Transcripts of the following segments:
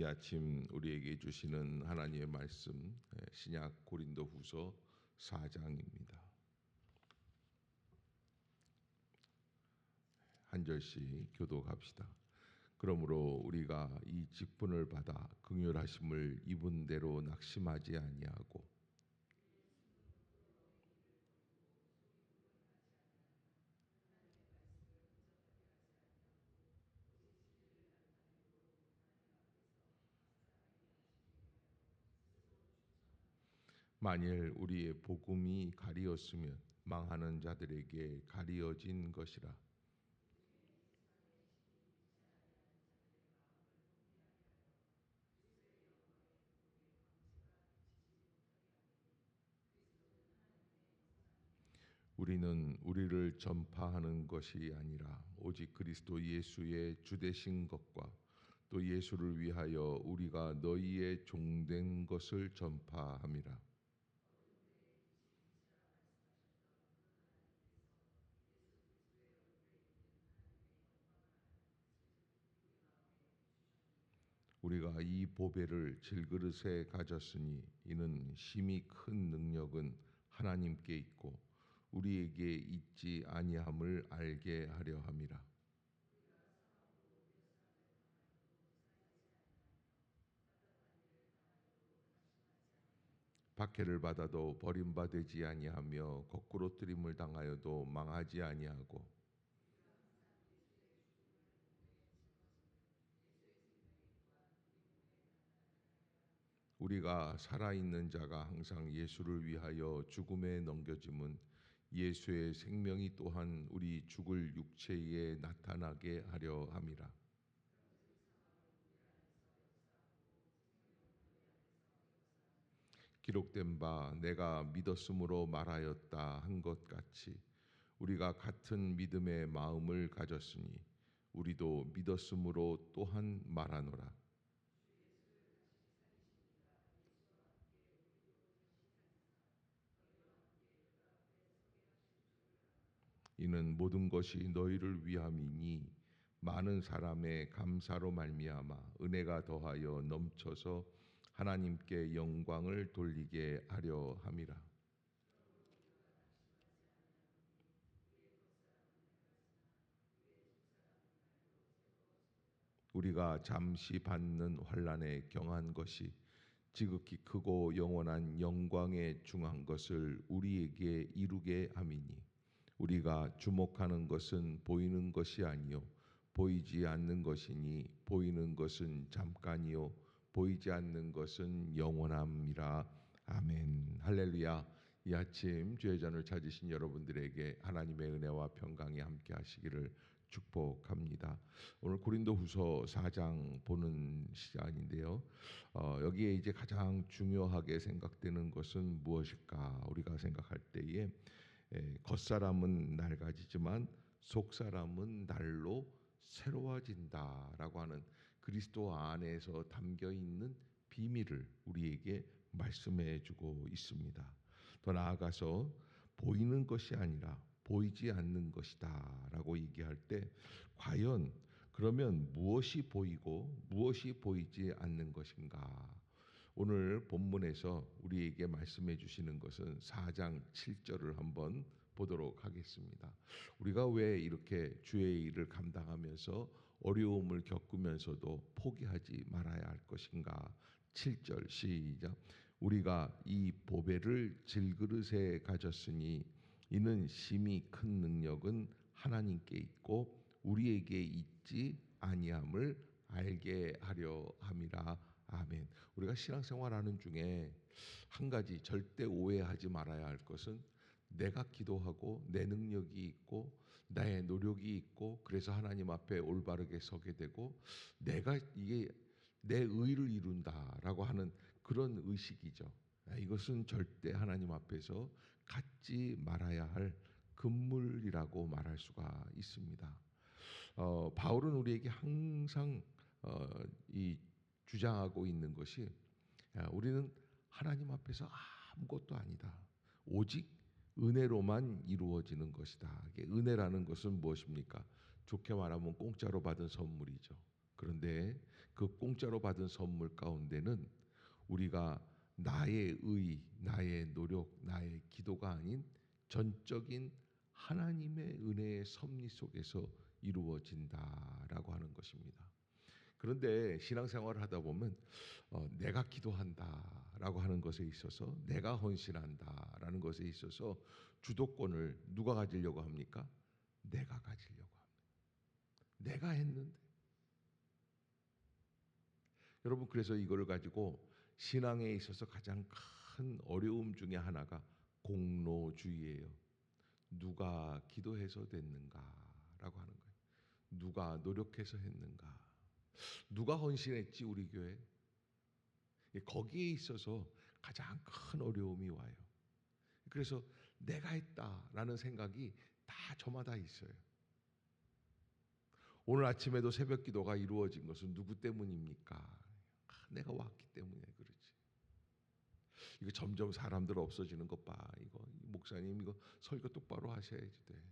이 아침 우리에게 주시는 하나님의 말씀 신약 고린도후서 4장입니다. 한 절씩 교독합시다. 그러므로 우리가 이 직분을 받아 긍휼하심을 입은 대로 낙심하지 아니하고 만일 우리의 복음이 가리었으면 망하는 자들에게 가리어진 것이라. 우리는 우리를 전파하는 것이 아니라 오직 그리스도 예수의 주되신 것과 또 예수를 위하여 우리가 너희의 종된 것을 전파함이라. 우리가 이 보배를 질그릇에 가졌으니 이는 심히 큰 능력은 하나님께 있고 우리에게 있지 아니함을 알게 하려 함이라. 박해를 받아도 버림받지 아니하며 거꾸로 뜨림을 당하여도 망하지 아니하고 우리가 살아있는 자가 항상 예수를 위하여 죽음에 넘겨짐은 예수의 생명이 또한 우리 죽을 육체에 나타나게 하려 함이라. 기록된 바 내가 믿었으므로 말하였다 한 것 같이 우리가 같은 믿음의 마음을 가졌으니 우리도 믿었으므로 또한 말하노라. 이는 모든 것이 너희를 위함이니 많은 사람의 감사로 말미암아 은혜가 더하여 넘쳐서 하나님께 영광을 돌리게 하려 함이라. 우리가 잠시 받는 환난에 경한 것이 지극히 크고 영원한 영광에 중한 것을 우리에게 이루게 함이니 우리가 주목하는 것은 보이는 것이 아니요 보이지 않는 것이니 보이는 것은 잠깐이요 보이지 않는 것은 영원함이라. 아멘. 할렐루야. 이 아침 주의 전을 찾으신 여러분들에게 하나님의 은혜와 평강이 함께 하시기를 축복합니다. 오늘 고린도후서 4장 보는 시간인데요. 여기에 이제 가장 중요하게 생각되는 것은 무엇일까? 우리가 생각할 때에 겉사람은 낡아지지만 속사람은 날로 새로워진다라고 하는 그리스도 안에서 담겨 있는 비밀을 우리에게 말씀해 주고 있습니다. 더 나아가서 보이는 것이 아니라 보이지 않는 것이다 라고 얘기할 때 과연 그러면 무엇이 보이고 무엇이 보이지 않는 것인가? 오늘 본문에서 우리에게 말씀해 주시는 것은 4장 7절을 한번 보도록 하겠습니다. 우리가 왜 이렇게 주의 일을 감당하면서 어려움을 겪으면서도 포기하지 말아야 할 것인가? 7절 시작. 우리가 이 보배를 질그릇에 가졌으니 이는 심히 큰 능력은 하나님께 있고 우리에게 있지 아니함을 알게 하려 함이라. 아멘. 우리가 신앙생활하는 중에 한 가지 절대 오해하지 말아야 할 것은 내가 기도하고 내 능력이 있고 나의 노력이 있고 그래서 하나님 앞에 올바르게 서게 되고 내가 이게 내 의를 이룬다라고 하는 그런 의식이죠. 이것은 절대 하나님 앞에서 갖지 말아야 할 금물이라고 말할 수가 있습니다. 바울은 우리에게 항상 이 주장하고 있는 것이 우리는 하나님 앞에서 아무것도 아니다. 오직 은혜로만 이루어지는 것이다. 은혜라는 것은 무엇입니까? 좋게 말하면 공짜로 받은 선물이죠. 그런데 그 공짜로 받은 선물 가운데는 우리가 나의 의, 나의 노력, 나의 기도가 아닌 전적인 하나님의 은혜의 섭리 속에서 이루어진다라고 하는 것입니다. 그런데 신앙생활을 하다 보면 내가 기도한다라고 하는 것에 있어서, 내가 헌신한다라는 것에 있어서 주도권을 누가 가지려고 합니까? 내가 가지려고 합니다. 내가 했는데. 여러분, 그래서 이거를 가지고 신앙에 있어서 가장 큰 어려움 중에 하나가 공로주의예요. 누가 기도해서 됐는가라고 하는 거예요. 누가 노력해서 했는가? 누가 헌신했지 우리 교회? 거기에 있어서 가장 큰 어려움이 와요. 그래서 내가 했다라는 생각이 다 저마다 있어요. 오늘 아침에도 새벽 기도가 이루어진 것은 누구 때문입니까? 내가 왔기 때문에 그렇지. 이거 점점 사람들 없어지는 것 봐. 이거 목사님 이거 설교 똑바로 하셔야지 돼.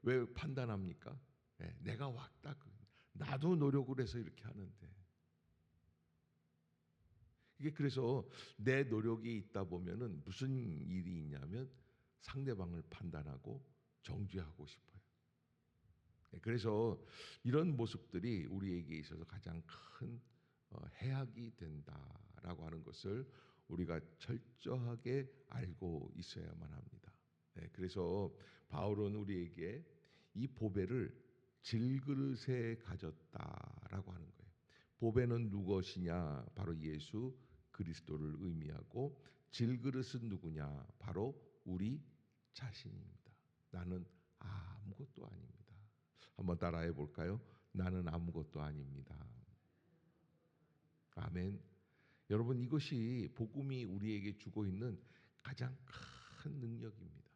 왜 판단합니까? 네, 내가 왔다. 나도 노력을 해서 이렇게 하는데. 이게 그래서 내 노력이 있다 보면은 무슨 일이 있냐면 상대방을 판단하고 정죄하고 싶어요. 그래서 이런 모습들이 우리에게 있어서 가장 큰 해악이 된다라고 하는 것을 우리가 철저하게 알고 있어야만 합니다. 그래서 바울은 우리에게 이 보배를 질그릇에 가졌다라고 하는 거예요. 보배는 누구시냐? 바로 예수 그리스도를 의미하고, 질그릇은 누구냐? 바로 우리 자신입니다. 나는 아무것도 아닙니다. 한번 따라해 볼까요? 나는 아무것도 아닙니다. 아멘. 여러분, 이것이 복음이 우리에게 주고 있는 가장 큰 능력입니다.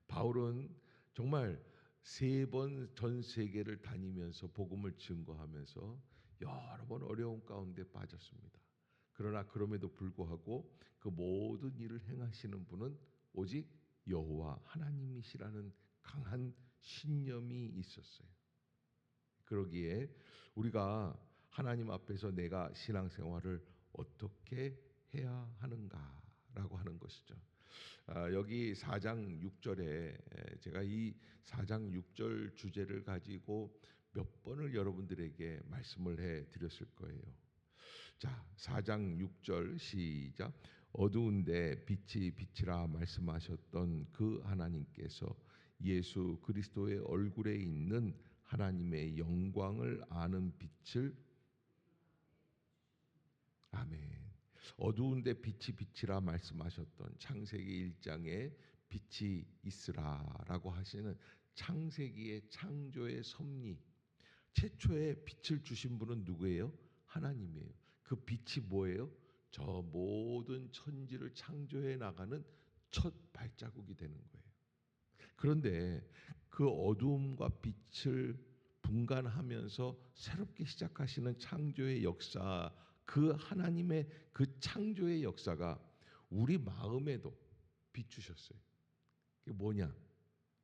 바울은 정말 3번 전 세계를 다니면서 복음을 증거하면서 여러 번 어려운 가운데 빠졌습니다. 그러나 그럼에도 불구하고 그 모든 일을 행하시는 분은 오직 여호와 하나님이시라는 강한 신념이 있었어요. 그러기에 우리가 하나님 앞에서 내가 신앙생활을 어떻게 해야 하는가라고 하는 것이죠. 여기 4장 6절에 제가 이 4장 6절 주제를 가지고 몇 번을 여러분들에게 말씀을 해 드렸을 거예요. 자, 4장 6절 시작. 어두운데 빛이 빛이라 말씀하셨던 그 하나님께서 예수 그리스도의 얼굴에 있는 하나님의 영광을 아는 빛을, 아멘. 어두운데 빛이 빛이라 말씀하셨던 창세기 1장에 빛이 있으라라고 하시는 창세기의 창조의 섭리, 최초의 빛을 주신 분은 누구예요? 하나님이에요. 그 빛이 뭐예요? 저 모든 천지를 창조해 나가는 첫 발자국이 되는 거예요. 그런데 그 어두움과 빛을 분간하면서 새롭게 시작하시는 창조의 역사, 그 하나님의 그 창조의 역사가 우리 마음에도 비추셨어요. 그게 뭐냐?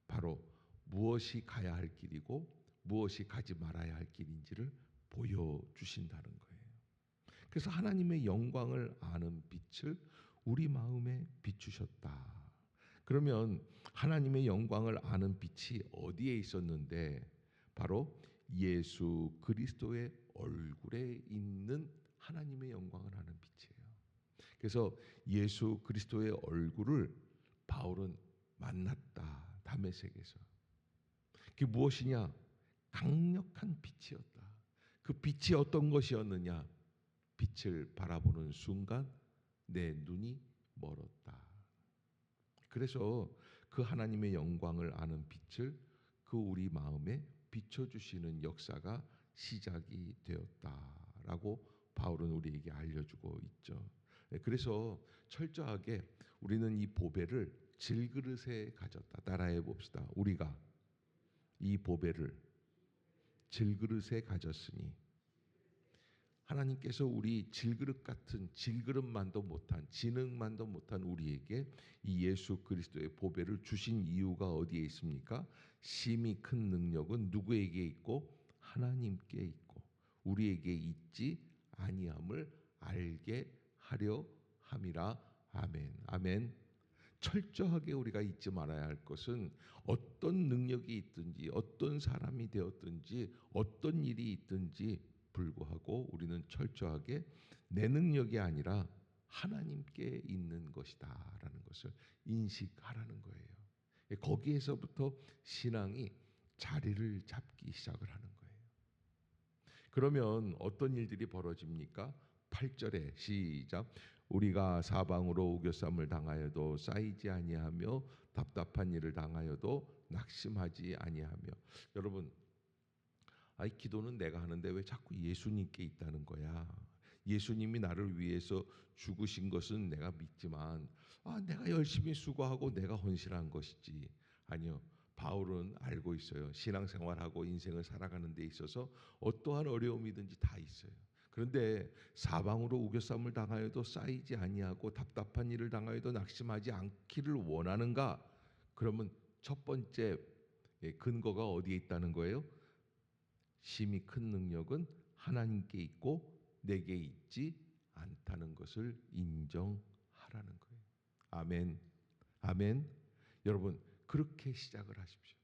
바로 무엇이 가야 할 길이고 무엇이 가지 말아야 할 길인지를 보여주신다는 거예요. 그래서 하나님의 영광을 아는 빛을 우리 마음에 비추셨다. 그러면 하나님의 영광을 아는 빛이 어디에 있었는데, 바로 예수 그리스도의 얼굴에 있는 하나님의 영광을 아는 빛이에요. 그래서 예수 그리스도의 얼굴을 바울은 만났다. 다메섹에서. 그게 무엇이냐? 강력한 빛이었다. 그 빛이 어떤 것이었느냐? 빛을 바라보는 순간 내 눈이 멀었다. 그래서 그 하나님의 영광을 아는 빛을 그 우리 마음에 비춰주시는 역사가 시작이 되었다라고 바울은 우리에게 알려주고 있죠. 그래서 철저하게 우리는 이 보배를 질그릇에 가졌다. 따라해 봅시다. 우리가 이 보배를 질그릇에 가졌으니, 하나님께서 우리 질그릇 같은, 질그릇만도 못한, 지능만도 못한 우리에게 이 예수 그리스도의 보배를 주신 이유가 어디에 있습니까? 심히 큰 능력은 누구에게 있고? 하나님께 있고, 우리에게 있지 아니함을 알게 하려 함이라. 아멘. 아멘. 철저하게 우리가 잊지 말아야 할 것은 어떤 능력이 있든지 어떤 사람이 되었든지 어떤 일이 있든지 불구하고 우리는 철저하게 내 능력이 아니라 하나님께 있는 것이다라는 것을 인식하라는 거예요. 거기에서부터 신앙이 자리를 잡기 시작을 하는 거예요. 그러면 어떤 일들이 벌어집니까? 8절에 시작. 우리가 사방으로 우겨쌈을 당하여도 쌓이지 아니하며 답답한 일을 당하여도 낙심하지 아니하며. 여러분, 아이 기도는 내가 하는데 왜 자꾸 예수님께 있다는 거야? 예수님이 나를 위해서 죽으신 것은 내가 믿지만 내가 열심히 수고하고 내가 헌신한 것이지. 아니요. 바울은 알고 있어요. 신앙생활하고 인생을 살아가는 데 있어서 어떠한 어려움이든지 다 있어요. 그런데 사방으로 우겨쌈을 당하여도 쌓이지 아니하고 답답한 일을 당하여도 낙심하지 않기를 원하는가? 그러면 첫 번째 근거가 어디에 있다는 거예요? 심히 큰 능력은 하나님께 있고 내게 있지 않다는 것을 인정하라는 거예요. 아멘. 아멘. 여러분, 그렇게 시작을 하십시오.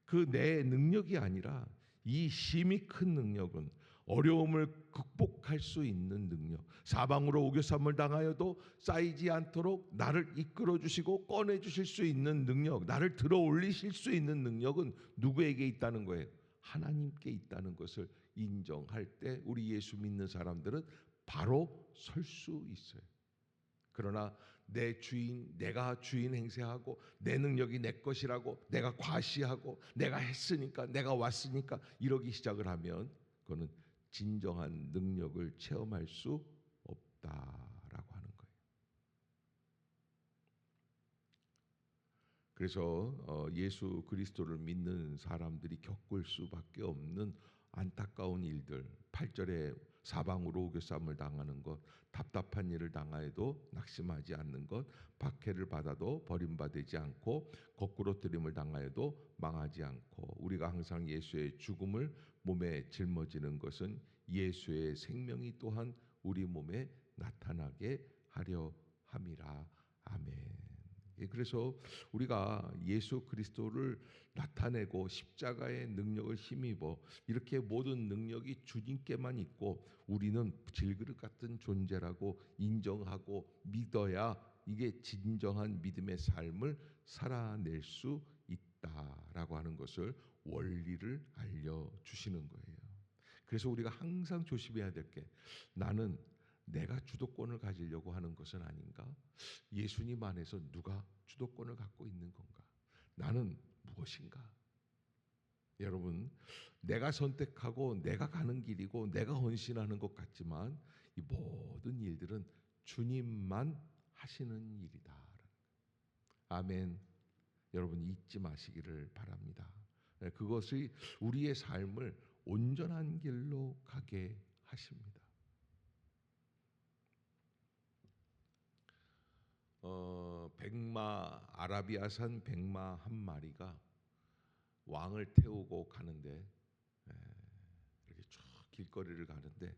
그 내 능력이 아니라 이 심히 큰 능력은 어려움을 극복할 수 있는 능력, 사방으로 우겨쌈을 당하여도 쌓이지 않도록 나를 이끌어 주시고 꺼내 주실 수 있는 능력, 나를 들어 올리실 수 있는 능력은 누구에게 있다는 거예요? 하나님께 있다는 것을 인정할 때 우리 예수 믿는 사람들은 바로 설 수 있어요. 그러나 내 주인, 내가 주인 행세하고 내 능력이 내 것이라고 내가 과시하고 내가 했으니까 내가 왔으니까 이러기 시작을 하면 그거는 진정한 능력을 체험할 수 없다라고 하는 거예요. 그래서 예수 그리스도를 믿는 사람들이 겪을 수밖에 없는 안타까운 일들, 8절에 사방으로 우겨쌈을 당하는 것, 답답한 일을 당하여도 낙심하지 않는 것, 박해를 받아도 버림받지 않고 거꾸로 뜨림을 당하여도 망하지 않고, 우리가 항상 예수의 죽음을 몸에 짊어지는 것은 예수의 생명이 또한 우리 몸에 나타나게 하려 함이라. 아멘. 그래서 우리가 예수 그리스도를 나타내고 십자가의 능력을 힘입어 이렇게 모든 능력이 주님께만 있고 우리는 질그릇 같은 존재라고 인정하고 믿어야 이게 진정한 믿음의 삶을 살아낼 수 있다라고 하는 것을 원리를 알려주시는 거예요. 그래서 우리가 항상 조심해야 될 게, 나는 내가 주도권을 가지려고 하는 것은 아닌가? 예수님 안에서 누가 주도권을 갖고 있는 건가? 나는 무엇인가? 여러분, 내가 선택하고 내가 가는 길이고 내가 헌신하는 것 같지만 이 모든 일들은 주님만 하시는 일이다. 아멘. 여러분, 잊지 마시기를 바랍니다. 그것이 우리의 삶을 온전한 길로 가게 하십니다. 백마, 아라비아산 백마 한 마리가 왕을 태우고 가는데, 이렇게 쭉 길거리를 가는데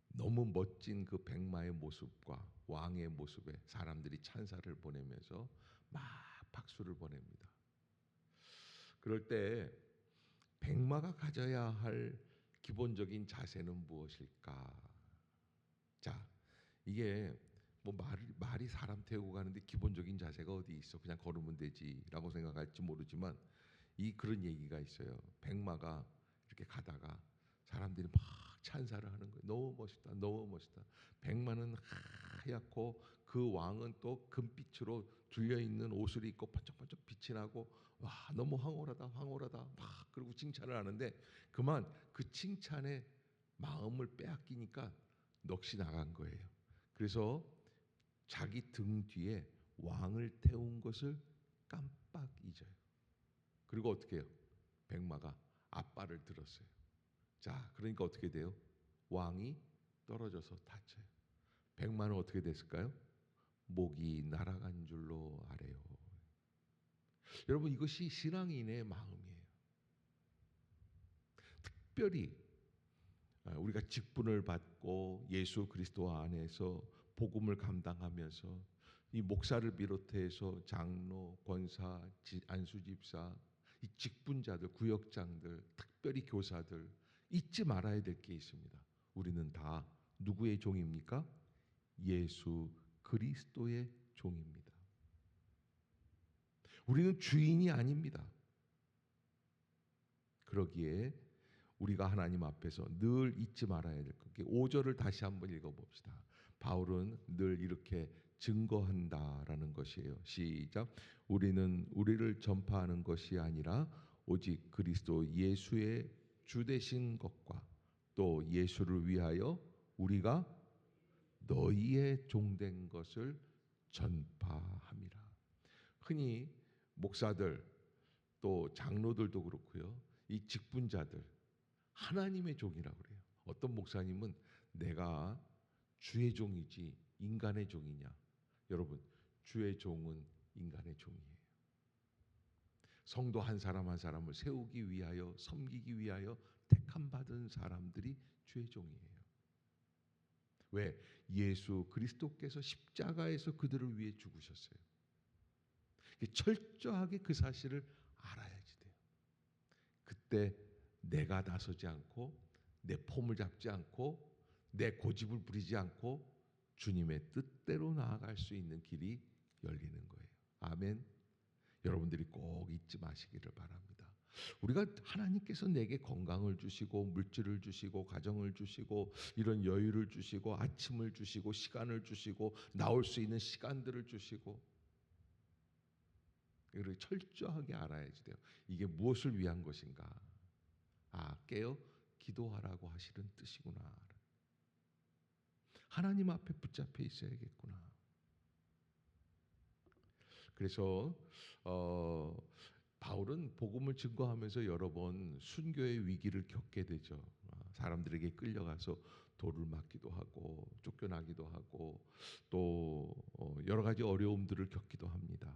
너무 멋진 그 백마의 모습과 왕의 모습에 사람들이 찬사를 보내면서 막 박수를 보냅니다. 그럴 때 백마가 가져야 할 기본적인 자세는 무엇일까? 자, 이게 뭐 말이 사람 태우고 가는데 기본적인 자세가 어디 있어? 그냥 걸으면 되지라고 생각할지 모르지만 그런 얘기가 있어요. 백마가 이렇게 가다가 사람들이 막 찬사를 하는 거예요. 너무 멋있다, 너무 멋있다. 백마는 하얗고 그 왕은 또 금빛으로 둘려 있는 옷을 입고 반짝반짝 빛이 나고 와, 너무 황홀하다, 황홀하다 막 그리고 칭찬을 하는데 그만 그 칭찬에 마음을 빼앗기니까 넋이 나간 거예요. 그래서 자기 등 뒤에 왕을 태운 것을 깜빡 잊어요. 그리고 어떻게 해요? 백마가 앞발을 들었어요. 자, 그러니까 어떻게 돼요? 왕이 떨어져서 다쳐요. 백마는 어떻게 됐을까요? 목이 날아간 줄로 아래요. 여러분, 이것이 신앙인의 마음이에요. 특별히 우리가 직분을 받고 예수 그리스도 안에서 복음을 감당하면서 이 목사를 비롯해서 장로, 권사, 안수집사, 이 직분자들, 구역장들, 특별히 교사들 잊지 말아야 될 게 있습니다. 우리는 다 누구의 종입니까? 예수 그리스도의 종입니다. 우리는 주인이 아닙니다. 그러기에 우리가 하나님 앞에서 늘 잊지 말아야 될 것. 5절을 다시 한번 읽어봅시다. 바울은 늘 이렇게 증거한다라는 것이에요. 시작. 우리는 우리를 전파하는 것이 아니라 오직 그리스도 예수의 주 되신 것과 또 예수를 위하여 우리가 너희의 종된 것을 전파함이라. 흔히 목사들 또 장로들도 그렇고요. 이 직분자들 하나님의 종이라고 그래요. 어떤 목사님은 내가 주의 종이지 인간의 종이냐? 여러분, 주의 종은 인간의 종이에요. 성도 한 사람 한 사람을 세우기 위하여 섬기기 위하여 택함 받은 사람들이 주의 종이에요. 왜? 예수 그리스도께서 십자가에서 그들을 위해 죽으셨어요. 철저하게 그 사실을 알아야지 돼요. 그때 내가 나서지 않고 내 폼을 잡지 않고 내 고집을 부리지 않고 주님의 뜻대로 나아갈 수 있는 길이 열리는 거예요. 아멘. 여러분들이 꼭 잊지 마시기를 바랍니다. 우리가 하나님께서 내게 건강을 주시고 물질을 주시고 가정을 주시고 이런 여유를 주시고 아침을 주시고 시간을 주시고 나올 수 있는 시간들을 주시고 이걸 철저하게 알아야지 돼요. 이게 무엇을 위한 것인가? 깨어 기도하라고 하시는 뜻이구나. 하나님 앞에 붙잡혀 있어야겠구나. 그래서 바울은 복음을 증거하면서 여러 번 순교의 위기를 겪게 되죠. 사람들에게 끌려가서 돌을 맞기도 하고 쫓겨나기도 하고 또 여러 가지 어려움들을 겪기도 합니다.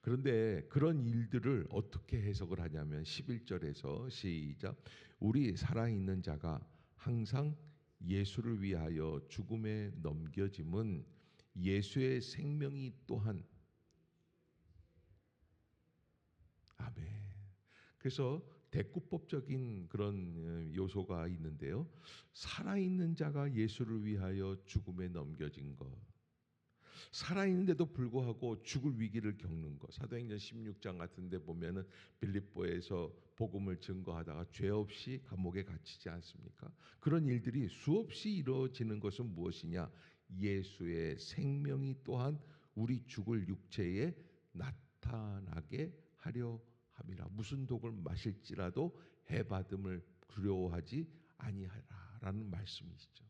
그런데 그런 일들을 어떻게 해석을 하냐면 11절에서 시작. 우리 살아있는 자가 항상 예수를 위하여 죽음에 넘겨짐은 예수의 생명이 또한 아멘. 그래서 대꾸법적인 그런 요소가 있는데요. 살아있는 자가 예수를 위하여 죽음에 넘겨진 것. 살아있는데도 불구하고 죽을 위기를 겪는 것. 사도행전 16장 같은 데 보면은 빌립보에서 복음을 증거하다가 죄 없이 감옥에 갇히지 않습니까? 그런 일들이 수없이 이루어지는 것은 무엇이냐? 예수의 생명이 또한 우리 죽을 육체에 나타나게 하려 함이라. 무슨 독을 마실지라도 해받음을 두려워하지 아니하라라는 말씀이시죠.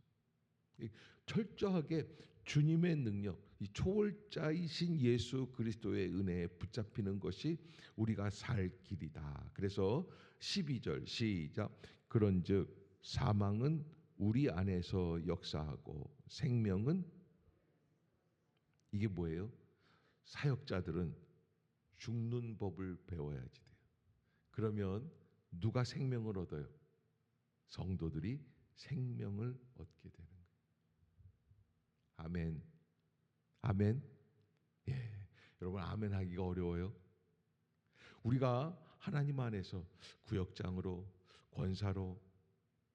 철저하게 주님의 능력, 이 초월자이신 예수 그리스도의 은혜에 붙잡히는 것이 우리가 살 길이다. 그래서 12절 시작. 그런즉 사망은 우리 안에서 역사하고 생명은 이게 뭐예요? 사역자들은 죽는 법을 배워야지 돼요. 그러면 누가 생명을 얻어요? 성도들이 생명을 얻게 되는 거예요. 아멘. 아멘. 예. 여러분 아멘 하기가 어려워요. 우리가 하나님 안에서 구역장으로, 권사로,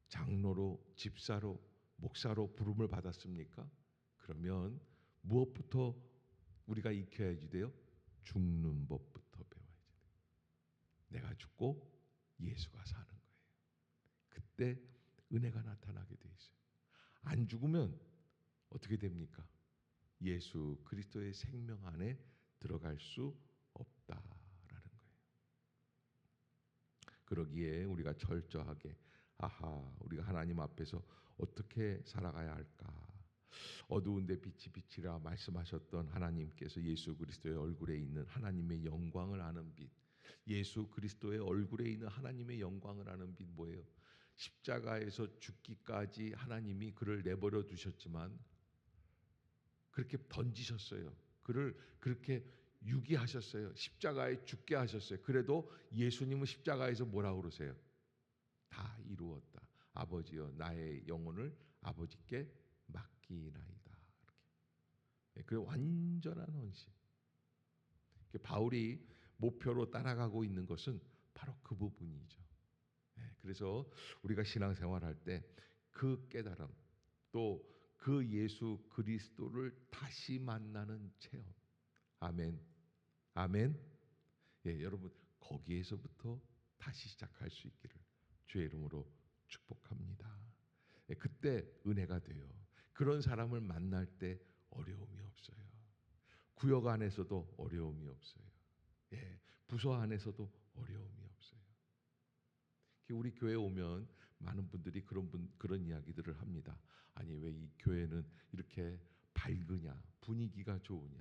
장로로, 집사로, 목사로 부름을 받았습니까? 그러면 무엇부터 우리가 익혀야지 돼요? 죽는 법부터 배워야지 돼요. 내가 죽고 예수가 사는 거예요. 그때 은혜가 나타나게 돼 있어요. 안 죽으면 어떻게 됩니까? 예수 그리스도의 생명 안에 들어갈 수 없다라는 거예요. 그러기에 우리가 철저하게 우리가 하나님 앞에서 어떻게 살아가야 할까? 어두운데 빛이 비치라 말씀하셨던 하나님께서 예수 그리스도의 얼굴에 있는 하나님의 영광을 아는 빛, 예수 그리스도의 얼굴에 있는 하나님의 영광을 아는 빛 뭐예요? 십자가에서 죽기까지 하나님이 그를 내버려 두셨지만 그렇게 던지셨어요. 그를 그렇게 유기하셨어요. 십자가에 죽게 하셨어요. 그래도 예수님은 십자가에서 뭐라고 그러세요? 다 이루었다. 아버지여 나의 영혼을 아버지께 맡기나이다. 이렇게. 그 완전한 헌신. 바울이 목표로 따라가고 있는 것은 바로 그 부분이죠. 그래서 우리가 신앙생활할 때 그 깨달음 또 그 예수 그리스도를 다시 만나는 체험. 아멘. 아멘. 여러분 거기에서부터 다시 시작할 수 있기를 주의 이름으로 축복합니다. 그때 은혜가 돼요. 그런 사람을 만날 때 어려움이 없어요. 구역 안에서도 어려움이 없어요. 부서 안에서도 어려움이 없어요. 우리 교회 오면 많은 분들이 그런 이야기들을 합니다. 아니 왜 이 교회는 이렇게 밝으냐, 분위기가 좋으냐,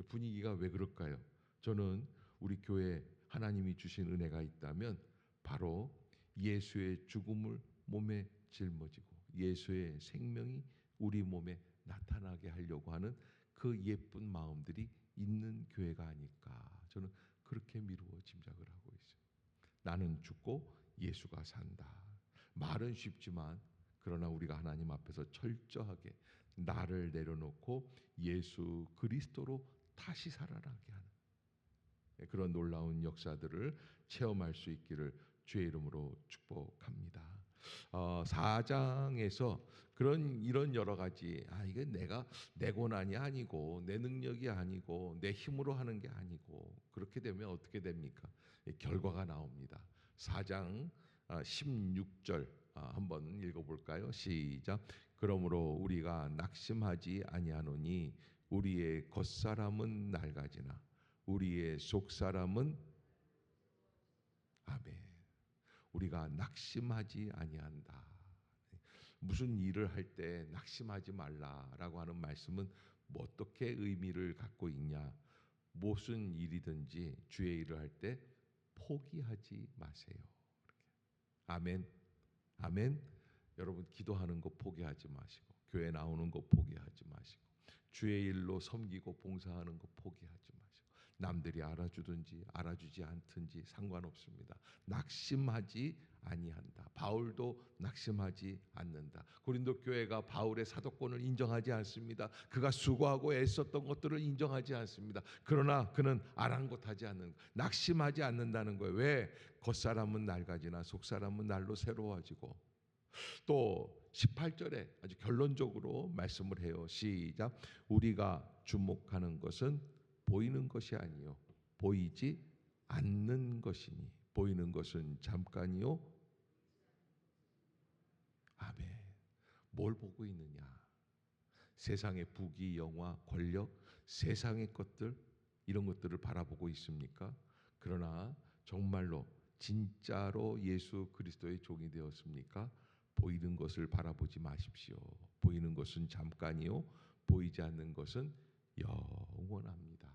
분위기가 왜 그럴까요? 저는 우리 교회 하나님이 주신 은혜가 있다면 바로 예수의 죽음을 몸에 짊어지고 예수의 생명이 우리 몸에 나타나게 하려고 하는 그 예쁜 마음들이 있는 교회가 아닐까 저는 그렇게 미루어 짐작을 하고 있어요. 나는 죽고 예수가 산다. 말은 쉽지만 그러나 우리가 하나님 앞에서 철저하게 나를 내려놓고 예수 그리스도로 다시 살아나게 하는 그런 놀라운 역사들을 체험할 수 있기를 주의 이름으로 축복합니다. 4장에서 이런 여러 가지 이게 내가 내 고난이 아니고 내 능력이 아니고 내 힘으로 하는 게 아니고 그렇게 되면 어떻게 됩니까? 결과가 나옵니다. 4장 16절 한번 읽어볼까요? 시작. 그러므로 우리가 낙심하지 아니하노니 우리의 겉사람은 낡아지나 우리의 속사람은 아멘. 우리가 낙심하지 아니한다. 무슨 일을 할 때 낙심하지 말라라고 하는 말씀은 뭐 어떻게 의미를 갖고 있냐? 무슨 일이든지 주의 일을 할 때 포기하지 마세요. 아멘. 아멘. 여러분 기도하는 거 포기하지 마시고 교회 나오는 거 포기하지 마시고 주의 일로 섬기고 봉사하는 거 포기하지 마시고 남들이 알아주든지 알아주지 않든지 상관없습니다. 낙심하지 아니한다. 바울도 낙심하지 않는다. 고린도 교회가 바울의 사도권을 인정하지 않습니다. 그가 수고하고 애썼던 것들을 인정하지 않습니다. 그러나 그는 아랑곳하지 않는, 낙심하지 않는다는 거예요. 왜? 겉사람은 낡아지나 속사람은 날로 새로워지고. 또 18절에 아주 결론적으로 말씀을 해요. 시작. 우리가 주목하는 것은 보이는 것이 아니요 보이지 않는 것이니 보이는 것은 잠깐이요. 아멘. 뭘 보고 있느냐? 세상의 부귀, 영화, 권력, 세상의 것들 이런 것들을 바라보고 있습니까? 그러나 정말로 진짜로 예수 그리스도의 종이 되었습니까? 보이는 것을 바라보지 마십시오. 보이는 것은 잠깐이요 보이지 않는 것은 영원합니다.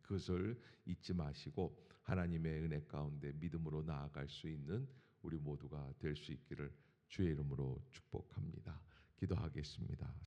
그것을 잊지 마시고 하나님의 은혜 가운데 믿음으로 나아갈 수 있는 우리 모두가 될 수 있기를 주의 이름으로 축복합니다. 기도하겠습니다.